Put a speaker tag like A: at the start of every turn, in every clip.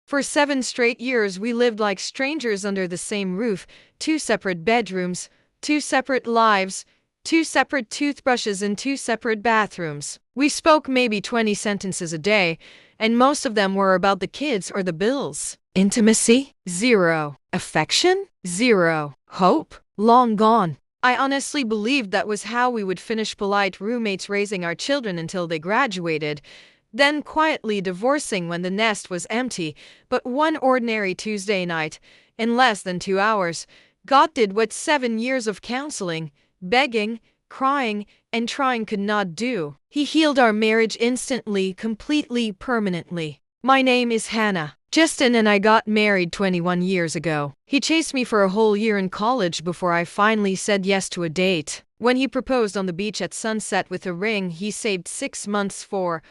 A: For 7 straight years we lived like strangers under the same roof, 2 separate bedrooms, 2 separate lives, 2 separate toothbrushes and 2 separate bathrooms. We spoke maybe 20 sentences a day, and most of them were about the kids or the bills. Intimacy? Zero. Affection? Zero. Hope? Long gone. I honestly believed that was how we would finish, polite roommates raising our children until they graduated, then quietly divorcing when the nest was empty. But one ordinary Tuesday night, in less than 2 hours, God did what 7 years of counseling, begging, crying, and trying could not do. He healed our marriage instantly, completely, permanently. My name is Hannah. Justin and I got married 21 years ago. He chased me for a whole year in college before I finally said yes to a date. When he proposed on the beach at sunset with a ring he saved 6 months for,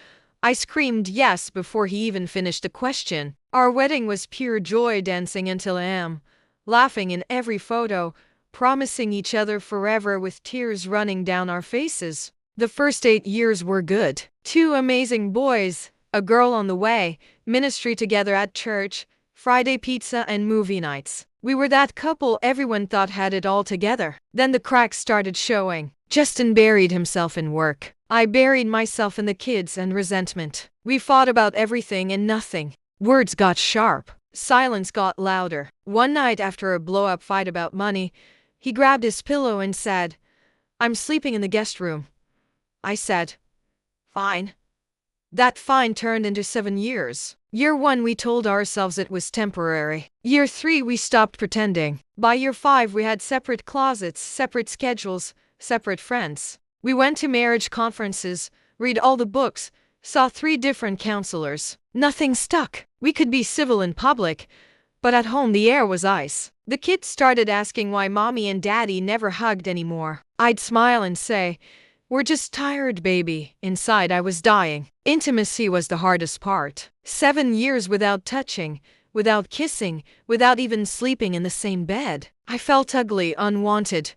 A: I screamed yes before he even finished the question. Our wedding was pure joy, dancing until a.m., laughing in every photo, promising each other forever with tears running down our faces. The first 8 years were good. 2 amazing boys, a girl on the way, ministry together at church, Friday pizza and movie nights. We were that couple everyone thought had it all together. Then the cracks started showing. Justin buried himself in work. I buried myself in the kids and resentment. We fought about everything and nothing. Words got sharp. Silence got louder. One night after a blow-up fight about money, he grabbed his pillow and said, "I'm sleeping in the guest room." I said, "Fine." That fine turned into 7 years. Year 1 we told ourselves it was temporary. Year 3 we stopped pretending. By year 5 we had separate closets, separate schedules, separate friends. We went to marriage conferences, read all the books, saw 3 different counselors. Nothing stuck. We could be civil in public, but at home the air was ice. The kids started asking why mommy and daddy never hugged anymore. I'd smile and say, "We're just tired, baby." Inside I was dying. Intimacy was the hardest part. 7 years without touching, without kissing, without even sleeping in the same bed. I felt ugly, unwanted,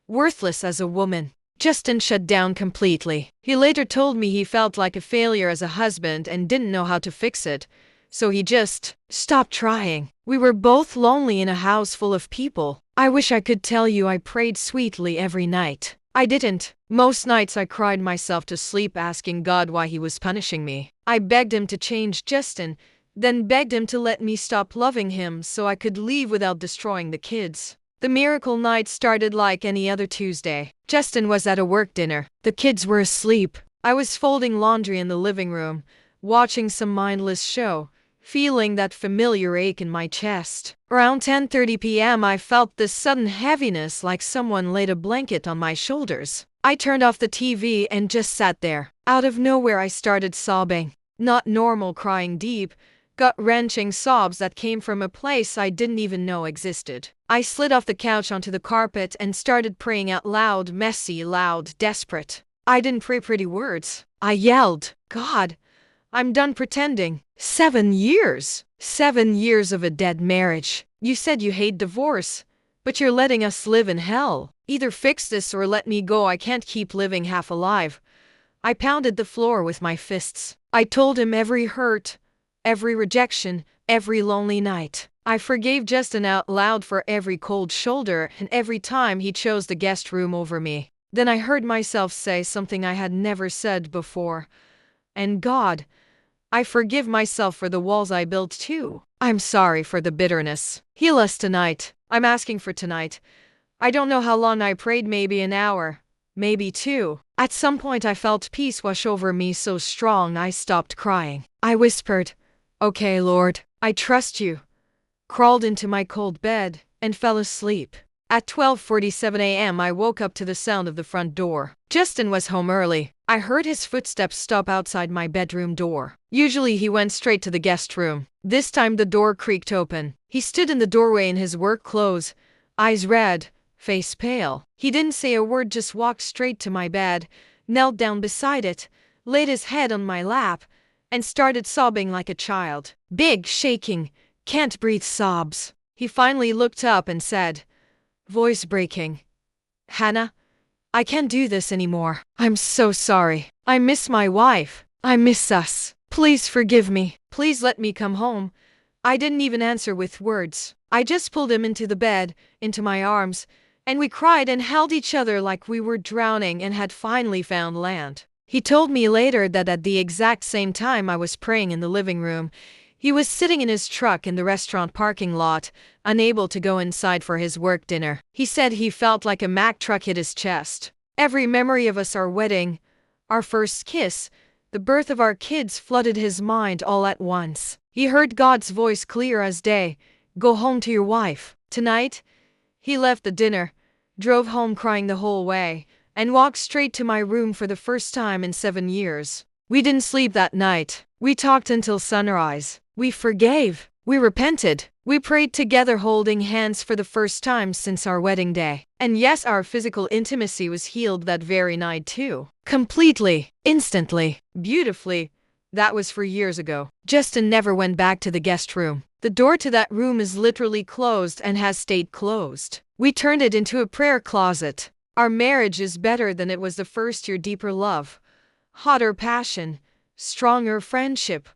A: worthless as a woman. Justin shut down completely. He later told me he felt like a failure as a husband and didn't know how to fix it, so he just stopped trying. We were both lonely in a house full of people. I wish I could tell you I prayed sweetly every night. I didn't. Most nights I cried myself to sleep asking God why he was punishing me. I begged him to change Justin, then begged him to let me stop loving him so I could leave without destroying the kids. The miracle night started like any other Tuesday. Justin was at a work dinner. The kids were asleep. I was folding laundry in the living room, watching some mindless show, feeling that familiar ache in my chest. Around 10:30 p.m. I felt this sudden heaviness, like someone laid a blanket on my shoulders. I turned off the TV and just sat there. Out of nowhere I started sobbing. Not normal crying, deep, gut-wrenching sobs that came from a place I didn't even know existed. I slid off the couch onto the carpet and started praying out loud, messy, loud, desperate. I didn't pray pretty words. I yelled, "God, I'm done pretending. 7 years. 7 years of a dead marriage. You said you hate divorce, but you're letting us live in hell. Either fix this or let me go. I can't keep living half alive." I pounded the floor with my fists. I told him every hurt, every rejection, every lonely night. I forgave Justin out loud for every cold shoulder and every time he chose the guest room over me. Then I heard myself say something I had never said before. "And God, I forgive myself for the walls I built too. I'm sorry for the bitterness. Heal us tonight. I'm asking for tonight." I don't know how long I prayed, maybe an hour, maybe 2. At some point I felt peace wash over me so strong I stopped crying. I whispered, "Okay, Lord, I trust you," crawled into my cold bed, and fell asleep. At 12:47 a.m. I woke up to the sound of the front door. Justin was home early. I heard his footsteps stop outside my bedroom door. Usually he went straight to the guest room. This time the door creaked open. He stood in the doorway in his work clothes, eyes red, face pale. He didn't say a word, just walked straight to my bed, knelt down beside it, laid his head on my lap, and started sobbing like a child. Big, shaking, can't breathe sobs. He finally looked up and said, voice breaking, "Hannah, I can't do this anymore. I'm so sorry. I miss my wife. I miss us. Please forgive me. Please let me come home. I didn't even answer with words. I just pulled him into the bed, into my arms, and we cried and held each other like we were drowning and had finally found land. He told me later that at the exact same time I was praying in the living room, he was sitting in his truck in the restaurant parking lot, unable to go inside for his work dinner. He said he felt like a Mack truck hit his chest. Every memory of us, our wedding, our first kiss, the birth of our kids flooded his mind all at once. He heard God's voice clear as day, "Go home to your wife." Tonight, he left the dinner, drove home crying the whole way, and walked straight to my room for the first time in 7 years. We didn't sleep that night. We talked until sunrise. We forgave. We repented. We prayed together holding hands for the first time since our wedding day. And yes, our physical intimacy was healed that very night too. Completely. Instantly. Beautifully. That was 4 years ago. Justin never went back to the guest room. The door to that room is literally closed and has stayed closed. We turned it into a prayer closet. Our marriage is better than it was the first year. Deeper love, hotter passion, stronger friendship,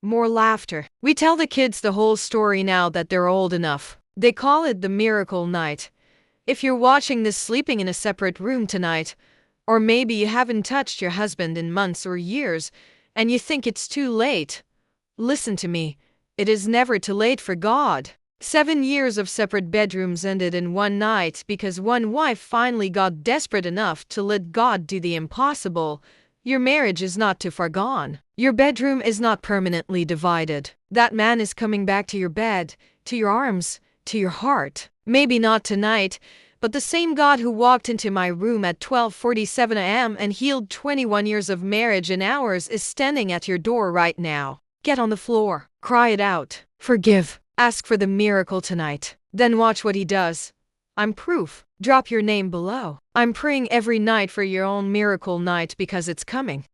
A: more laughter. We tell the kids the whole story now that they're old enough. They call it the miracle night. If you're watching this sleeping in a separate room tonight, or maybe you haven't touched your husband in months or years, and you think it's too late, listen to me. It is never too late for God. 7 years of separate bedrooms ended in one night because one wife finally got desperate enough to let God do the impossible. Your marriage is not too far gone. Your bedroom is not permanently divided. That man is coming back to your bed, to your arms, to your heart. Maybe not tonight, but the same God who walked into my room at 12:47 a.m. and healed 21 years of marriage in hours is standing at your door right now. Get on the floor. Cry it out. Forgive. Ask for the miracle tonight. Then watch what he does. I'm proof. Drop your name below. I'm praying every night for your own miracle night because it's coming.